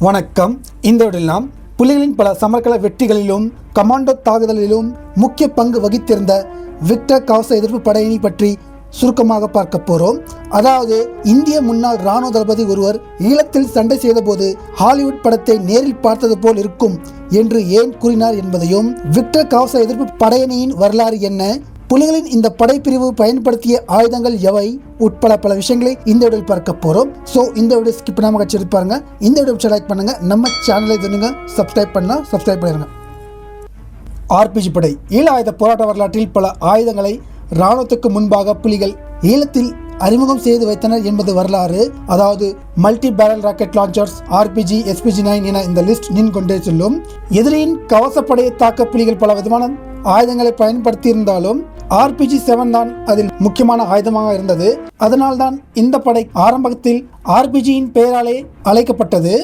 வணக்கம். இந்த இடெல்லாம் புலிகளின் பல சமர்க்கல வெற்றிகளிலும் கமாண்டோ தாக்குதலிலும் முக்கிய பங்கு வகித்திருந்த விக்டர் கவச எதிர்ப்பு படையினை பற்றி சுருக்கமாக பார்க்க போறோம். அதாவது இந்திய முன்னாள் இராணுவ தளபதி ஒருவர் ஈழத்தில் சண்டை செய்தபோது ஹாலிவுட் படத்தை நேரில் பார்த்தது போல் இருக்கும் என்று ஏன் கூறினார் என்பதையும், விக்டர் கவச எதிர்ப்பு படையணியின் வரலாறு என்ன, புலிகளின் இந்த படைப்பிரிவு பயன்படுத்திய ஆயுதங்கள் எவை உட்பட பல விஷயங்களை இந்த வீடியோவில் பார்க்க போறோம். ஸோ இந்த வீடியோ ஸ்கிப் பண்ணாம கட்சி பாருங்க. இந்த வீடியோ லைக் பண்ணுங்க. நம்ம சேனலை தெரிஞ்சுங்க, சப்ஸ்கிரைப் பண்ணலாம், சப்ஸ்கிரைப் பண்ணிருங்க. ஆர்பிஜி படை ஈழ ஆயுத போராட்ட வரலாற்றில் பல ஆயுதங்களை இராணுவத்துக்கு முன்பாக புலிகள் ஈழத்தில் அறிமுகம் செய்து வைத்தனர் என்பது வரலாறு. அதாவது multi barrel rocket launchers, RPG, SPG-9 என இந்த லிஸ்ட் நின்று கொண்டே செல்லும். எதிரியின் கவசப்படையை தாக்க புலிகள் பல விதமான ஆயுதங்களை பயன்படுத்தி இருந்தாலும் RPG-7 தான் அதில் முக்கியமான ஆயுதமாக இருந்தது. அதனால்தான் இந்த படை ஆரம்பத்தில் ஆர்பிஜியின் பெயராலே அழைக்கப்பட்டது.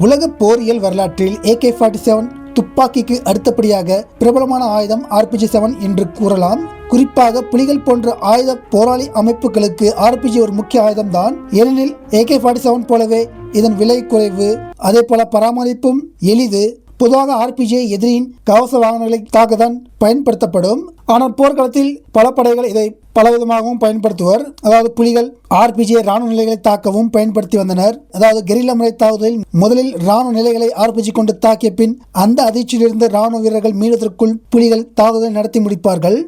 உலக போரியல் வரலாற்றில் AK-47 துப்பாக்கிக்கு அடுத்தபடியாக பிரபலமான ஆயுதம் RPG-7 என்று கூறலாம். குறிப்பாக புலிகள் போன்ற ஆயுத போராளி அமைப்புகளுக்கு RPG ஒரு முக்கிய ஆயுதம் தான். ஏனெனில் AK-47 போலவே இதன் விலை குறைவு, அதே போல பராமரிப்பும் எளிது. பொதுவாக RPG எதிரியின் கவச வாகனங்களை தாக்கத்தான் பயன்படுத்தப்படும். ஆனால் போர்க்களத்தில் பல படைகள் இதை பலவிதமாகவும் பயன்படுத்துவர். அதாவது புலிகள் RPG இராணுவ நிலைகளை தாக்கவும் பயன்படுத்தி வந்தனர். அதாவது கெரில்லா முறை தாக்குதலில் முதலில் இராணுவ நிலைகளை RPG கொண்டு தாக்கிய பின் அந்த அதிர்ச்சியிலிருந்து இராணுவ வீரர்கள் மீளத்திற்குள் புலிகள் தாக்குதலை நடத்தி முடிப்பார்கள்.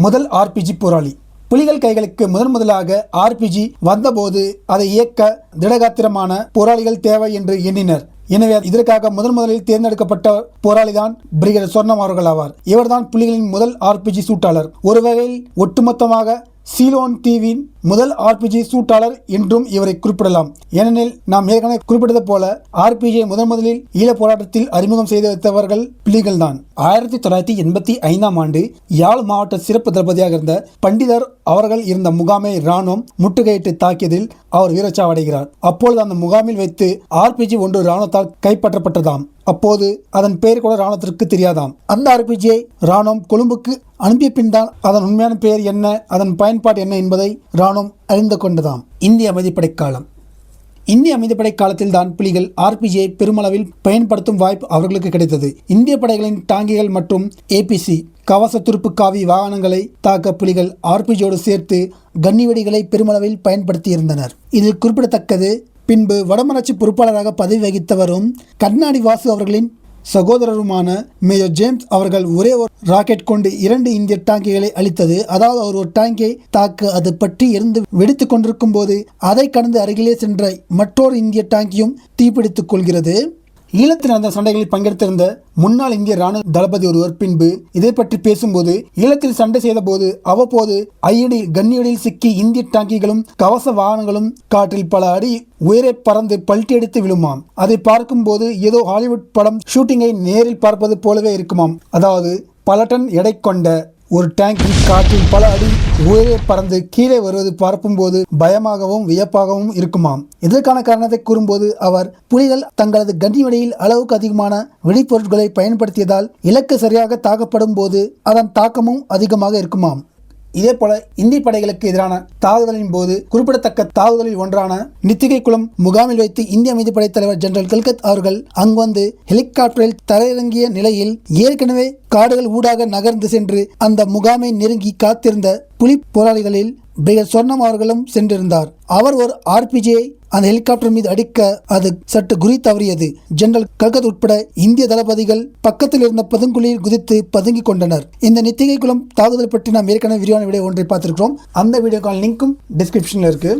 முதல் RPG போராளி புலிகள் கைகளுக்கு முதலாக RPG வந்தபோது அதை இயக்க திடகாத்திரமான போராளிகள் தேவை என்று எண்ணினர். எனவே இதற்காக முதலில் தேர்ந்தெடுக்கப்பட்ட போராளிதான் பிரிகேடர் சொர்ணம் அவர்கள் ஆவார். இவர்தான் புலிகளின் முதல் RPG சூட்டாளர். ஒரு வகையில் ஒட்டுமொத்தமாக சீலோன் தீவின் முதல் RPG சூட்டாளர் என்றும் இவரை குறிப்பிடலாம். ஏனெனில் நாம் ஏற்கனவே குறிப்பிட்டது போல RPG முதலில் ஈழ போராட்டத்தில் அறிமுகம் செய்து வைத்தவர்கள் புலிகள் தான். 1985 ஆண்டு யாழ் மாவட்ட சிறப்பு தளபதியாக இருந்த பண்டிதர் அவர்கள் இருந்த முகாமை இராணுவம் முற்றுகையிட்டு தாக்கியதில் அவர் வீரச்சாவடைகிறார். அப்பொழுது அந்த முகாமில் வைத்து RPG ஒன்று இராணுவத்தால் கைப்பற்றப்பட்டதாம். அப்போது அதன் பெயர் கூட இராணுவத்திற்கு தெரியாதாம். அந்த RPGயை இராணுவம் கொழும்புக்கு அனுப்பிய பின் தான் அதன் உண்மையான பெயர் என்ன, அதன் பயன்பாடு என்ன என்பதை இராணுவம் அறிந்து கொண்டதாம். இந்திய அமைதிப்படை காலம். இந்திய அமைதிப்படை காலத்தில் தான் புலிகள் RPGயை பெருமளவில் பயன்படுத்தும் வாய்ப்பு அவர்களுக்கு கிடைத்தது. இந்திய படைகளின் டாங்கிகள் மற்றும் APC கவச துருப்பு காவி வாகனங்களை தாக்க புலிகள் RPGயோடு சேர்த்து கன்னி வெடிகளை பெருமளவில் பயன்படுத்தி இருந்தனர். இதில் குறிப்பிடத்தக்கது, பின்பு வடமராட்சி பொறுப்பாளராக பதவி வகித்தவரும் கண்ணாடி வாசு அவர்களின் சகோதரருமான மேஜர் ஜேம்ஸ் அவர்கள் ஒரே ஒரு ராக்கெட் கொண்டு 2 இந்திய டாங்கிகளை அளித்தது. அதாவது அவர் ஒரு டாங்கை தாக்க அது பற்றி எரிந்து வெடித்து கொண்டிருக்கும் போது அதை கடந்து அருகிலே சென்ற மற்றொரு இந்திய டாங்கியும் தீப்பிடித்துக் கொள்கிறது. ஈழத்தில் நடந்த சண்டைகளில் பங்கெடுத்திருந்த முன்னாள் இந்திய இராணுவ தளபதி ஒருவர் பின்பு இதை பற்றி பேசும்போது, ஈழத்தில் சண்டை செய்த போது அவ்வப்போது கன்னியடியில் சிக்கி இந்திய டாங்கிகளும் கவச வாகனங்களும் காற்றில் பல அடி உயரே பறந்து பல்ட்டி அடித்து விழுமாம். அதை பார்க்கும் போது ஏதோ ஹாலிவுட் படம் ஷூட்டிங்கை நேரில் பார்ப்பது போலவே இருக்குமாம். அதாவது பல டன் எடை கொண்ட ஒரு டேங்கி காற்றில் பல அடி உயரே பறந்து கீழே வருவது பார்க்கும்போது பயமாகவும் வியப்பாகவும் இருக்குமாம். இதற்கான காரணத்தை கூறும்போது அவர், புலிகள் தங்களது கன்னிவெடியில் அளவுக்கு அதிகமான வெடிப்பொருட்களை பயன்படுத்தியதால் இலக்கு சரியாக தாக்கப்படும் போது அதன் தாக்கமும் அதிகமாக இருக்குமாம். இதே போல இந்திய படைகளுக்கு எதிரான தாக்குதலின் போது குறிப்பிடத்தக்க தாக்குதலில் ஒன்றான நித்திகை குளம் முகாமில் வைத்து இந்திய அமைதிப்படை தலைவர் ஜெனரல் கல்கத் அவர்கள் அங்கு வந்து ஹெலிகாப்டரில் தரையிறங்கிய நிலையில் ஏற்கனவே காடுகள் ஊடாக நகர்ந்து சென்று அந்த முகாமை நெருங்கி காத்திருந்த புலி போராளிகளில் பிரிகேடர் சொர்ணம் அவர்களும் சென்றிருந்தார். அவர் ஒரு RPGயை அந்த ஹெலிகாப்டர் மீது அடிக்க அது சற்று குறி தவறியது. ஜெனரல் கல்கத் உட்பட இந்திய தளபதிகள் பக்கத்தில் இருந்த பதுங்குழியில் குதித்து பதுங்கி கொண்டனர். இந்த நித்திகை குளம் தாக்குதல் பற்றி நாம் ஏற்கனவே விரிவான வீடியோ ஒன்றை பார்த்திருக்கிறோம். அந்த வீடியோக்கான லிங்க்கும் டிஸ்கிரிப்ஷனில் இருக்கு.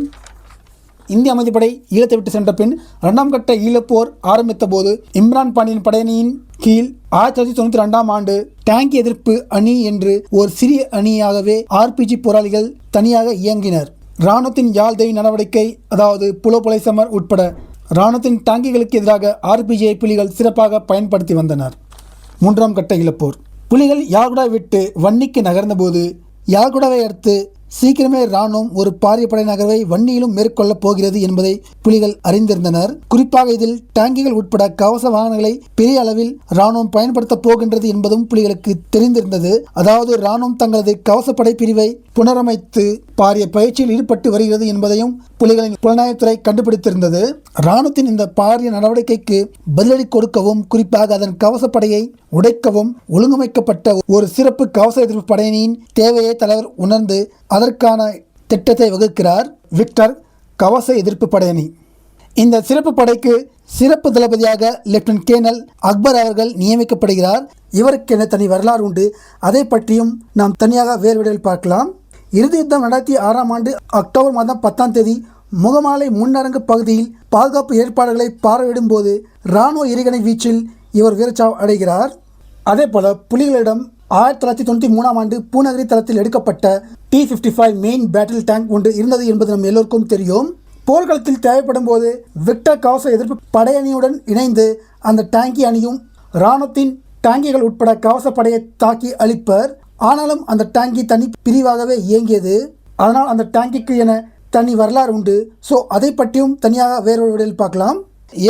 இந்திய அமைதிப்படை ஈழத்தை விட்டு சென்ற பின் 2ஆம் கட்ட ஈழப்போர் ஆரம்பித்த போது இம்ரான் பாண்டியன் படையணியின் கீழ் 1992 ஆண்டு டேங்கி எதிர்ப்பு அணி என்று ஒரு சிறிய அணியாகவே RPG போராளிகள் தனியாக இயங்கினர். இராணுவத்தின் யாழ்தை நடவடிக்கை, அதாவது புலோபொலை சமர் உட்பட இராணுவத்தின் டாங்கிகளுக்கு எதிராக RPGயை புலிகள் சிறப்பாக பயன்படுத்தி வந்தனர். 3ஆம் கட்ட ஈழப்போர். புலிகள் யாழ்குடா விட்டு வன்னிக்கு நகர்ந்த போது யாழ்குடாவை அடுத்து சீக்கிரமே இராணுவம் ஒரு பாரிய படை நகர்வை வன்னியிலும் மேற்கொள்ளப் போகிறது என்பதை புலிகள் அறிந்திருந்தனர். குறிப்பாக இதில் டாங்கிகள் உட்பட கவச வாகனங்களை பெரிய அளவில் இராணுவம் பயன்படுத்த போகின்றது என்பதும் புலிகளுக்கு தெரிந்திருந்தது. அதாவது இராணுவம் தங்களது கவசப்படை பிரிவை புனரமைத்து பாரிய பயிற்சியில் ஈடுபட்டு வருகிறது என்பதையும் புலிகளின் புலனாய்வுத்துறை கண்டுபிடித்திருந்தது. இராணுவத்தின் இந்த பாரிய நடவடிக்கைக்கு பதிலடி கொடுக்கவும், குறிப்பாக அதன் கவசப்படையை உடைக்கவும் ஒழுங்கமைக்கப்பட்ட ஒரு சிறப்பு கவச எதிர்ப்பு படையணியின் தேவையை தலைவர் உணர்ந்து அதற்கான திட்டத்தை வகுக்கிறார். விக்டர் கவச எதிர்ப்பு படையணி. இந்த சிறப்பு படைக்கு சிறப்பு தளபதியாக லெப்டினன்ட் கேர்னல் அக்பர் அவர்கள் நியமிக்கப்படுகிறார். இவருக்கென தனி வரலாறு உண்டு. அதை பற்றியும் நாம் தனியாக வேறு வீடியோவில் பார்க்கலாம். இறுதி யுத்தம் 2006ஆம் ஆண்டு அக்டோபர் மாதம் 10ஆம் தேதி முகமாலை முன்னரங்கு பகுதியில் பாதுகாப்பு ஏற்பாடுகளை பார்வையிடும் போது இராணுவ எறிகணை வீச்சில் இவர் வீரச்சாவு அடைகிறார். அதே போல புலிகளிடம் 1993ஆம் ஆண்டு பூநகரி தளத்தில் எடுக்கப்பட்ட T-55 மெயின் பேட்டில் டேங்க் ஒன்று இருந்தது என்பது நம் எல்லோருக்கும் தெரியும். போர்க்களத்தில் தேவைப்படும் போது விக்டர் கவச எதிர்ப்பு படையணியுடன் இணைந்து அந்த டேங்கி அணியும் இராணுவத்தின் டேங்கிகள் உட்பட கவச படையை தாக்கி அழிப்பர். ஆனாலும் அந்த டேங்கி தனி பிரிவாகவே இயங்கியது. அதனால் அந்த டேங்கிக்கு என தனி வரலாறு உண்டு. ஸோ அதை பற்றியும் தனியாக வேறொரு வீடியோவில் பார்க்கலாம்.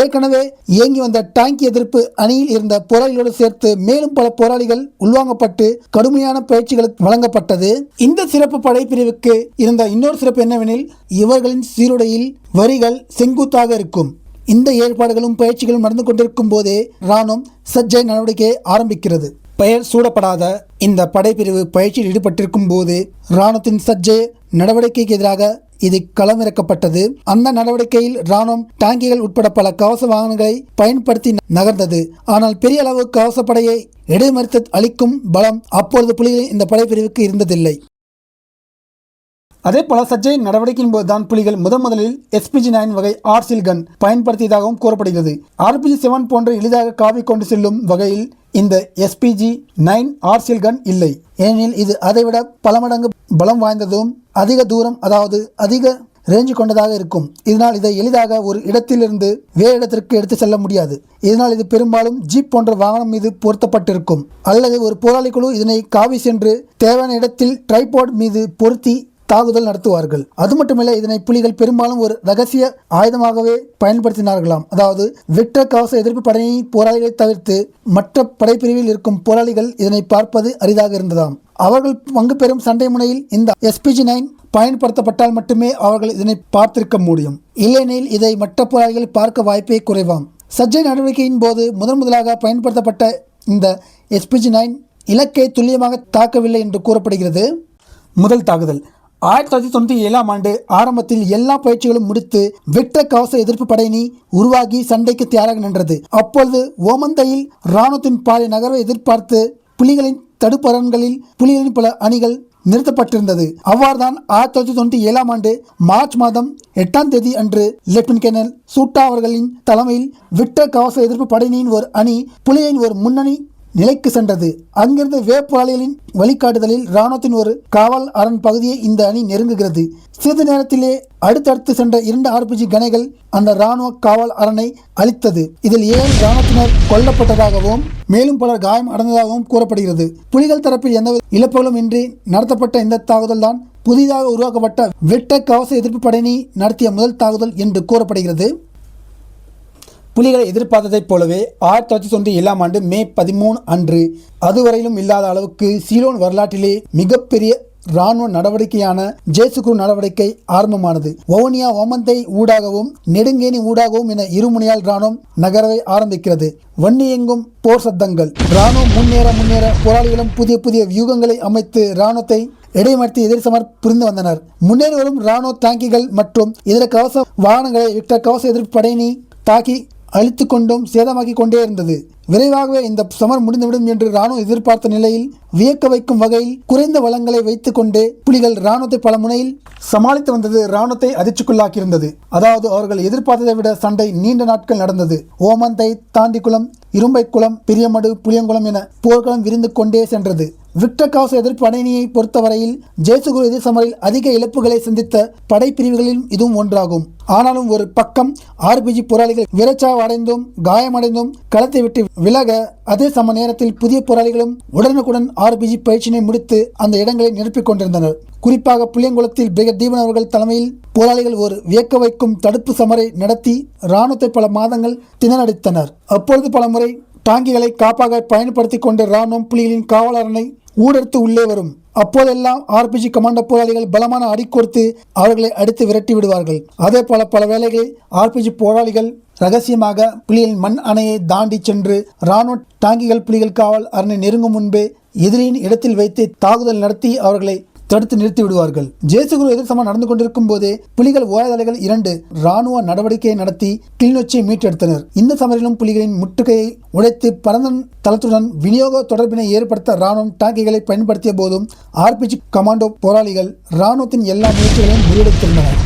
ஏற்கனவே இயங்கி வந்த டேங்கி எதிர்ப்பு அணியில் இருந்த போராளிகளோடு சேர்த்து மேலும் பல போராளிகள் உள்வாங்கப்பட்டு கடுமையான பயிற்சிகளுக்கு வழங்கப்பட்டது. இந்த சிறப்பு படைப்பிரிவுக்கு இருந்த இன்னொரு சிறப்பு என்னவெனில், இவர்களின் சீருடையில் வரிகள் செங்குத்தாக இருக்கும். இந்த ஏற்பாடுகளும் பயிற்சிகளும் நடந்து கொண்டிருக்கும் போதே இராணுவம் சஜ்ஜை நடவடிக்கையை ஆரம்பிக்கிறது. பெயர் சூடப்படாத இந்த படைப்பிரிவு பயிற்சியில் ஈடுபட்டிருக்கும் போது இராணுவத்தின் சஜ்ஜை நடவடிக்கைக்கு எதிராக இது களமிறக்கப்பட்டது. அந்த நடவடிக்கையில் இராணுவம் டாங்கிகள் உட்பட பல கவச வாகனங்களை பயன்படுத்தி நகர்ந்தது. ஆனால் பெரிய அளவு கவசப்படையை இடைமறித்து அளிக்கும் பலம் அப்பொழுது புலிகளின் இந்த படைப்பிரிவுக்கு இருந்ததில்லை. அதே போல சஜ்ஜை நடவடிக்கையின் போதுதான் புலிகள் முதலில் SPG-9 வகை ஆர்சில் கன் பயன்படுத்தியதாகவும் கூறப்படுகிறது. RPG-7 போன்று எளிதாக காவி கொண்டு செல்லும் வகையில் இந்த SPG-9 ஆர்சில் கன் இல்லை. ஏனெனில் இது அதைவிட பல மடங்கு பலம் வாய்ந்ததும் அதிக தூரம், அதாவது அதிக ரேஞ்சு கொண்டதாக இருக்கும். இதனால் இதை எளிதாக ஒரு இடத்திலிருந்து வேறு இடத்திற்கு எடுத்து செல்ல முடியாது. இதனால் இது பெரும்பாலும் ஜீப் போன்ற வாகனம் மீது பொருத்தப்பட்டிருக்கும். அல்லது ஒரு போராளி குழு இதனை காவி சென்று தேவையான இடத்தில் ட்ரைபாட் மீது பொருத்தி தாக்குதல் நடத்துவார்கள். அது மட்டுமல்ல, இதனை புலிகள் பெரும்பாலும் ஒரு ரகசிய ஆயுதமாகவே பயன்படுத்தினார்களாம். அதாவது விக்டர் கவச எதிர்ப்பு படையை போராளிகளை தவிர்த்து மற்ற படைப்பிரிவில் இருக்கும் போராளிகள் இதனை பார்ப்பது அரிதாக இருந்ததாம். அவர்கள் பங்கு பெறும் சண்டை முனையில் இந்த SPG-9 பயன்படுத்தப்பட்டால் மட்டுமே அவர்கள் இதனை பார்த்திருக்க முடியும். இல்லையெனில் இதை மற்ற போராளிகள் பார்க்க வாய்ப்பே குறைவாம். சஜ்ஜை நடவடிக்கையின் போது முதலாக பயன்படுத்தப்பட்ட இந்த SPG-9 இலக்கை துல்லியமாக தாக்கவில்லை என்று கூறப்படுகிறது. முதல் தாக்குதல் 1997ஆம் ஆண்டு ஆரம்பத்தில் எல்லா பயிற்சிகளும் முடித்து விக்டர் கவச எதிர்ப்பு படையணி உருவாகி சண்டைக்கு தயாராக நின்றது. அப்பொழுது ஓமந்தையில் இராணுவத்தின் பாதை நகர்வை எதிர்பார்த்து புலிகளின் தடுப்பரண்களில் புலிகளின் பல அணிகள் நிறுத்தப்பட்டிருந்தது. அவ்வாறுதான் 1997ஆம் ஆண்டு மார்ச் மாதம் 8ஆம் தேதி அன்று லெப்டினன்ட் கேர்னல் சூட்டா அவர்களின் தலைமையில் விக்டர் கவச எதிர்ப்பு படையணியின் ஒரு அணி புலிகளின் ஒரு முன்னணி நிலைக்கு சென்றது. அங்கிருந்து வேப்போராளிகளின் வழிகாட்டுதலில் இராணுவத்தின் ஒரு காவல் அரண் பகுதியை இந்த அணி நெருங்குகிறது. சிறிது நேரத்திலே அடுத்தடுத்து சென்ற 2 RPG கணைகள் அந்த இராணுவ காவல் அரணை அழித்தது. இதில் 7 இராணுவத்தினர் கொல்லப்பட்டதாகவும் மேலும் பலர் காயம் அடைந்ததாகவும் கூறப்படுகிறது. புலிகள் தரப்பில் எந்த இழப்புகளும் இன்றி நடத்தப்பட்ட இந்த தாக்குதல் தான் புதிதாக உருவாக்கப்பட்ட விக்டர் கவச எதிர்ப்பு படையணி நடத்திய முதல் தாக்குதல் என்று கூறப்படுகிறது. புலிகளை எதிர்பார்த்ததைப் போலவே 1997ஆம் ஆண்டு மே 13 அன்று அதுவரையிலும் இல்லாத அளவுக்கு சீலோன் வரலாற்றிலே மிகப்பெரிய இராணுவ நடவடிக்கையான ஜேசுகுரு நடவடிக்கை ஆரம்பமானது. வவுனியா ஓமந்தை ஊடாகவும் நெடுங்கேணி ஊடாகவும் என இருமுனையால் இராணுவம் நகரவை ஆரம்பிக்கிறது. வன்னி எங்கும் போர் சத்தங்கள். இராணுவம் முன்னேற போராளிகளும் புதிய வியூகங்களை அமைத்து இராணுவத்தை இடைமறித்து எதிர் சமர் புரிந்து வந்தனர். முன்னேறி வரும் இராணுவ தாங்கிகள் மற்றும் இதர கவச வாகனங்களை விக்டர் கவச எதிர்ப்பு படையணி தாக்கி அழித்து கொண்டும் சேதமாக்கி கொண்டே இருந்தது. விரைவாகவே இந்த சமர் முடிந்துவிடும் என்று இராணுவம் எதிர்பார்த்த நிலையில் வியக்க வைக்கும் வகையில் குறைந்த வளங்களை வைத்துக் கொண்டே புலிகள் இராணுவத்தை பல முனையில் சமாளித்து வந்தது இராணுவத்தை அதிர்ச்சிக்குள்ளாக்கியிருந்தது. அதாவது அவர்கள் எதிர்பார்த்ததை விட சண்டை நீண்ட நாட்கள் நடந்தது. ஓமந்தை, தாண்டிக்குளம், இரும்பைக்குளம், பெரியமடு, புளியங்குளம் என போர்க்களம் விரிந்து கொண்டே சென்றது. விக்டர் கவச எதிர்ப்பு படையணியை பொறுத்தவரையில் ஜேசுகுரு எதிர் சமரில் அதிக இழப்புகளை சந்தித்த படைப்பிரிவுகளில் இதுவும் ஒன்றாகும். ஆனாலும் ஒரு பக்கம் RPG போராளிகள் வீரச்சாவு அடைந்தும் காயமடைந்தும் களத்தை விட்டு விலக, அதே சம நேரத்தில் புதிய போராளிகளும் உடனுக்குடன் RPG பயிற்சியினை முடித்து அந்த இடங்களை நிரப்பிக் கொண்டிருந்தனர். குறிப்பாக புளியங்குளத்தில் பிரிகேட் தீபன் அவர்கள் தலைமையில் போராளிகள் ஒரு வியக்க வைக்கும் தடுப்பு சமரை நடத்தி இராணுவத்தை பல மாதங்கள் திணறடித்தனர். அப்பொழுது பல முறை டாங்கிகளை காப்பாக பயன்படுத்தி கொண்ட இராணுவம் புலிகளின் காவலரணை ஊடறுத்து உள்ளே வரும். அப்போதெல்லாம் ஆர்பிஜி கமாண்டோ போராளிகள் பலமான அடி கொடுத்து அவர்களை அடித்து விரட்டி விடுவார்கள். அதே போல பல வேளைகளில் ஆர்பிஜி போராளிகள் ரகசியமாக புலிகளின் மண் அணையை தாண்டி சென்று இராணுவ டாங்கிகள் புலிகள் காவல் அரணை நெருங்கும் முன்பே எதிரியின் இடத்தில் வைத்து தாக்குதல் நடத்தி அவர்களை தடுத்து நிறுத்தி விடுவார்கள். ஜேசுகுரு எதிர் சமரம் நடந்து கொண்டிருக்கும் போதே புலிகள் ஓயாதலைகள் 2 இராணுவ நடவடிக்கையை நடத்தி கிளிநொச்சியை மீட்டெடுத்தனர். இந்த சமரிலும் புலிகளின் முற்றுகையை உடைத்து பரந்தன் தளத்துடன் விநியோக தொடர்பினை ஏற்படுத்த இராணுவம் டாங்கிகளை பயன்படுத்திய போதும் ஆர்பிஜி கமாண்டோ போராளிகள் இராணுவத்தின் எல்லா முயற்சிகளையும் முறியடித்திருந்தனர்.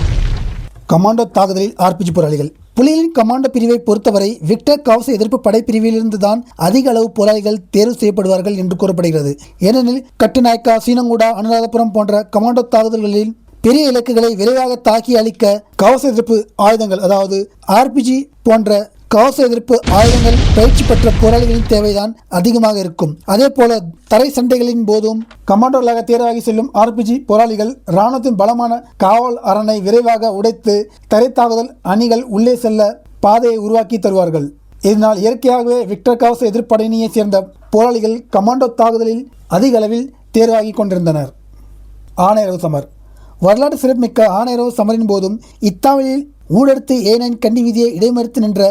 கமாண்டோ தாக்குதலில் ஆர்பிஜி போராளிகள். புலிகளின் கமாண்டோ பிரிவை பொறுத்தவரை விக்டர் கவச எதிர்ப்பு படைப்பிரிவிலிருந்து தான் அதிக அளவு போராளிகள் தேர்வு செய்யப்படுவார்கள் என்று கூறப்படுகிறது. ஏனெனில் கட்டுநாயக்கா, சீனங்குடா, அனுராதபுரம் போன்ற கமாண்டோ தாக்குதல்களில் பெரிய இலக்குகளை விரைவாக தாக்கி அளிக்க கவச எதிர்ப்பு ஆயுதங்கள், அதாவது ஆர்பிஜி போன்ற கவச எதிர்ப்பு ஆயுதங்கள் பயிற்சி பெற்ற போராளிகளின் தேவைதான் அதிகமாக இருக்கும். அதே போல தரை சண்டைகளின் போதும் கமாண்டோர்களாக தேர்வாகி செல்லும் ஆர்பிஜி போராளிகள் இராணுவத்தின் பலமான காவல் அரணை விரைவாக உடைத்து தரை தாக்குதல் அணிகள் உள்ளே செல்ல பாதையை உருவாக்கி தருவார்கள். இதனால் இயற்கையாகவே விக்டர் கவச எதிர்ப்படையினையை சேர்ந்த போராளிகள் கமாண்டோ தாக்குதலில் அதிக அளவில் தேர்வாகி கொண்டிருந்தனர். ஆணையரவு சமர். வரலாற்று சிறப்புமிக்க ஆணையரவு சமரின் போதும் இத்தாலியில் ஊடறுத்து A9 கண்டி வீதியை இடைமறித்து நின்ற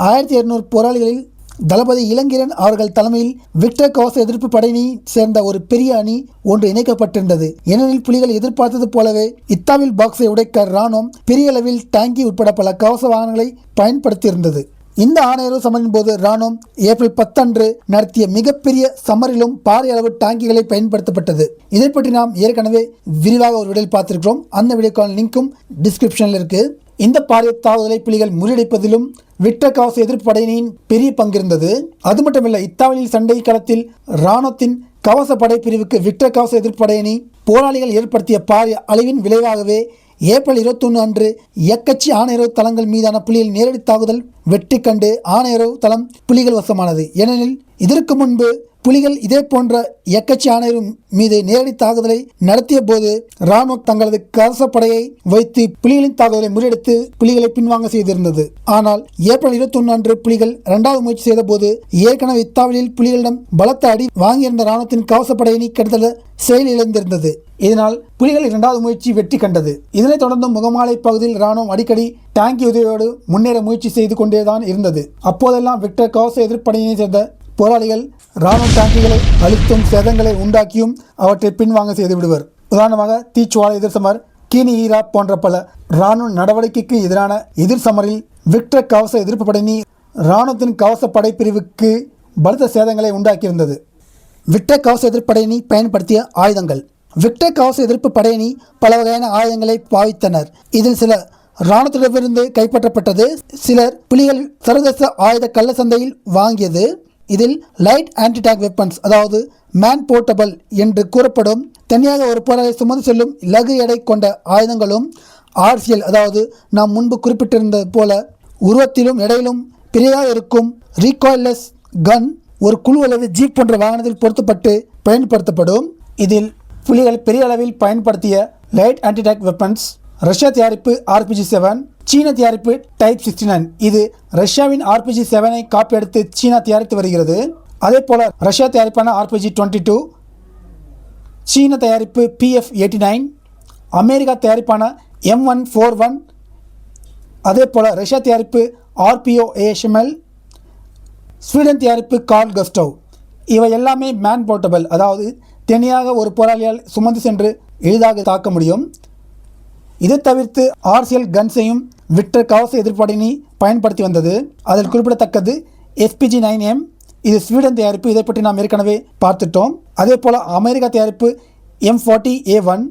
1200 போராளிகளில் தளபதி இளங்கிரன் அவர்கள் தலைமையில் விக்டர் கவச எதிர்ப்பு படையினை சேர்ந்த ஒரு பெரிய அணி ஒன்று இணைக்கப்பட்டிருந்தது. ஏனெனில் புலிகள் எதிர்பார்த்தது போலவே இத்தாவில் பாக்ஸை உடைக்க இராணுவம் பெரிய அளவில் டாங்கி உட்பட பல கவச வாகனங்களை பயன்படுத்தியிருந்தது. இந்த ஆணையரவு சமரின் போது இராணுவம் ஏப்ரல் 10 அன்று நடத்திய மிகப்பெரிய சமரிலும் பாரிய அளவு டாங்கிகளை பயன்படுத்தப்பட்டது. இதை பற்றி நாம் ஏற்கனவே விரிவாக ஒரு வீடியோவில் பார்த்திருக்கிறோம். அந்த வீடியோக்கான லிங்க்கும் டிஸ்கிரிப்ஷனில் இருக்கு. இந்த பாரிய தாக்குதலை புலிகள் முறியடிப்பதிலும் விக்டர் கவச எதிர்ப்பு படையினின் பெரிய பங்கிருந்தது. அது மட்டுமல்ல, இத்தாலியில் சண்டை களத்தில் இராணுவத்தின் கவச படை பிரிவுக்கு விக்டர் கவச எதிர்ப்பு படையினி போராளிகள் ஏற்படுத்திய பாரிய அழிவின் விளைவாகவே ஏப்ரல் 21 அன்று எக்கச்சி ஆணையரவு தளங்கள் மீதான புலிகள் நேரடி தாக்குதல் வெற்றி கண்டு ஆணையரவு தளம் புலிகள் வசமானது. ஏனெனில் இதற்கு முன்பு புலிகள் இதே போன்ற எக்கச்சி ஆணையர் மீது நேரடி தாக்குதலை நடத்திய போது இராணுவம் தங்களது கவசப்படையை வைத்து புலிகளின் தாக்குதலை முறியடித்து புலிகளை பின்வாங்க செய்திருந்தது. ஆனால் ஏப்ரல் 21 அன்று புலிகள் 2வது முயற்சி செய்த போது ஏற்கனவே இத்தாலியில் புலிகளிடம் பலத்த அடி வாங்கியிருந்த இராணுவத்தின் கவசப்படையினை கெடுதல் செயலிழந்திருந்தது. இதனால் புலிகள் 2வது முயற்சி வெற்றி கண்டது. இதனைத் தொடர்ந்து முகமாலை பகுதியில் இராணுவம் அடிக்கடி டாங்கி உதவியோடு முன்னேற முயற்சி செய்து கொண்டேதான் இருந்தது. அப்போதெல்லாம் விக்டர் கவச எதிர்ப்படையினை சேர்ந்த போராளிகள் இராணுவ டாங்கிகளை அழுத்தும் சேதங்களை உண்டாக்கியும் அவற்றை பின்வாங்க செய்து விடுவர். உதாரணமாக தீச்சுவாலை எதிர் சமர், கீனி ஈரா போன்ற பல இராணுவ நடவடிக்கைக்கு எதிரான எதிர் சமரில் விக்டர் கவச எதிர்ப்பு படையினி இராணுவத்தின் கவச படைப்பிரிவுக்கு பலத்த சேதங்களை உண்டாக்கியிருந்தது. விக்டர் கவச எதிர்ப்படையினி பயன்படுத்திய ஆயுதங்கள். விக்டர் கவச எதிர்ப்பு படையினி பல வகையான ஆயுதங்களை பாவித்தனர். இதில் சில இராணுவத்திடமிருந்து கைப்பற்றப்பட்டது, சிலர் புலிகள் சர்வதேச ஆயுத கள்ள சந்தையில் வாங்கியது. இதில் லைட் ஆன்டி டேங்க் வெப்பன்ஸ், அதாவது மேன் போர்ட்டபிள் என்று கூறப்படும் தனியாக ஒரு போராளி சுமந்து செல்லும் லகு எடை கொண்ட ஆயுதங்களும், ஆர்சிஎல், அதாவது நாம் முன்பு குறிப்பிட்டிருந்தது போல உருவத்திலும் எடையிலும் பெரியதாக இருக்கும் ரீகாயில்லெஸ் கன் ஒரு குழு அல்லது ஜீப் போன்ற வாகனத்தில் பொருத்தப்பட்டு பயன்படுத்தப்படும். இதில் புலிகள் பெரிய அளவில் பயன்படுத்திய light anti tank weapons Russia தயாரிப்பு RPG-7, சீன தயாரிப்பு டைப் 69. இது ரஷ்யாவின் RPG-7ஐ காப்பி எடுத்து சீனா தயாரித்து வருகிறது. அதே போல ரஷ்யா தயாரிப்பான RPG-22, சீன தயாரிப்பு PF-89, அமெரிக்கா தயாரிப்பான M141, அதே போல ரஷ்யா தயாரிப்பு RPO-ASML, ஸ்வீடன் தயாரிப்பு கார்ல் கஸ்டவ். இவை எல்லாமே மேன் போர்ட்டபிள், அதாவது தனியாக ஒரு போராளியால் சுமந்து சென்று எளிதாக தாக்க முடியும். இதை தவிர்த்து ஆர்சிஎல் கன்ஸையும் விக்டர் கவச எதிர்ப்படையினி பயன்படுத்தி வந்தது. அதில் குறிப்பிடத்தக்கது SPG-9M, இது ஸ்வீடன் தயாரிப்பு. இதை பற்றி நாம் ஏற்கனவே பார்த்துட்டோம். அதே போல் அமெரிக்கா தயாரிப்பு M40A1,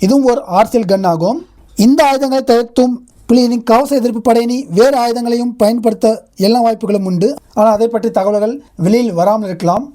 இதுவும் ஒரு ஆர்சிஎல் கன் ஆகும். இந்த ஆயுதங்களை தவிர்த்தும் புலிகளின் கவச எதிர்ப்பு படையினி வேறு ஆயுதங்களையும் பயன்படுத்த எல்லா வாய்ப்புகளும் உண்டு. ஆனால் அதை பற்றி தகவல்கள் வெளியில் வராமல் இருக்கலாம்.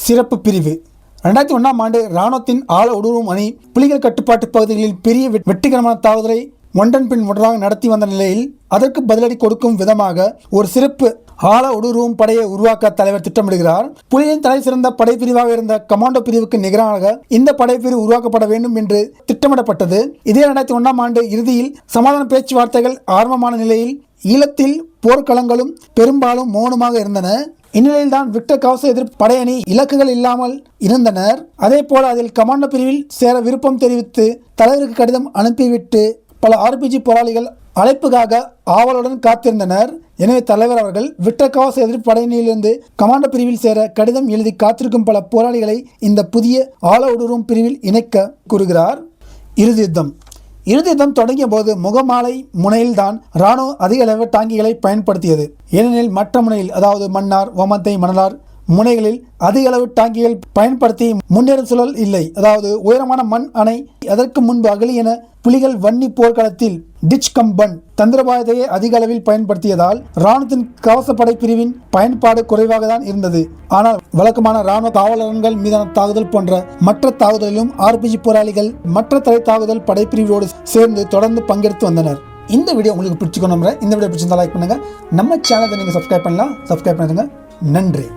சிறப்பு பிரிவு. 2001ஆம் ஆண்டு இராணுவத்தின் ஆழ ஊடுருவும் அணி புலிகள் கட்டுப்பாட்டு பகுதிகளில் பெரிய வெற்றிகரமான தாக்குதலை ஒன்றன் பின் ஒன்றாக நடத்தி வந்த நிலையில் அதற்கு பதிலடி கொடுக்கும் விதமாக ஒரு சிறப்பு ஆழ ஊடுருவும் படையை உருவாக்க தலைவர் திட்டமிடுகிறார். புலிகளின் தலை சிறந்த படைப்பிரிவாக இருந்த கமாண்டோ பிரிவுக்கு நிகராக இந்த படைப்பிரிவு உருவாக்கப்பட வேண்டும் என்று திட்டமிடப்பட்டது. இதே 2001ஆம் ஆண்டு இறுதியில் சமாதான பேச்சுவார்த்தைகள் ஆரம்பமான நிலையில் ஈழத்தில் போர்க்களங்களும் பெரும்பாலும் மௌனமாக இருந்தன. இந்நிலையில்தான் விக்டர் கவச எதிர்ப்பு படையணி இலக்குகள் இல்லாமல் இருந்தனர். அதே போல அதில் கமாண்டோ பிரிவில் சேர விருப்பம் தெரிவித்து தலைவருக்கு கடிதம் அனுப்பிவிட்டு பல RPG போராளிகள் அழைப்புக்காக ஆவலுடன் காத்திருந்தனர். எனவே தலைவர் அவர்கள் விக்டர் கவச எதிர்ப்பு படையணியிலிருந்து கமாண்டோ பிரிவில் சேர கடிதம் எழுதி காத்திருக்கும் பல போராளிகளை இந்த புதிய ஆழ ஊடுருவும் பிரிவில் இணைக்க கூறுகிறார். இறுதி யுத்தம் தொடங்கிய போது முகமாலை முனையில்தான் இராணுவம் அதிக அளவு டாங்கிகளை பயன்படுத்தியது. ஏனெனில் மற்ற முனையில், அதாவது மன்னார், ஒமந்தை, மணலார் முனைகளில் அதிக அளவு டாங்கிகள் பயன்படுத்தி முன்னேறும் சூழல் இல்லை. அதாவது உயரமான மண் அணை. அதற்கு முன்பு அகலியன புலிகள் வன்னி போர்க்களத்தில் டிச் கம்பன் தந்திரபாயத்தையே அதிக அளவில் பயன்படுத்தியதால் இராணுவத்தின் கவசப்படை பிரிவின் பயன்பாடு குறைவாக தான் இருந்தது. ஆனால் வழக்கமான இராணுவ காவலர்கள் மீதான தாக்குதல் போன்ற மற்ற தாக்குதலிலும் RPG போராளிகள் மற்ற தலை தாக்குதல் படைப்பிரிவோடு சேர்ந்து தொடர்ந்து பங்கெடுத்து வந்தனர். இந்த வீடியோ உங்களுக்கு பிடிச்சிக்கணும். இந்த வீடியோ பிடிச்சிருந்தா லைக் பண்ணுங்க. நம்ம சேனலை நீங்க சப்ஸ்கிரைப் பண்ணலாம். சப்ஸ்கிரைப் பண்ணுங்க. நன்றி.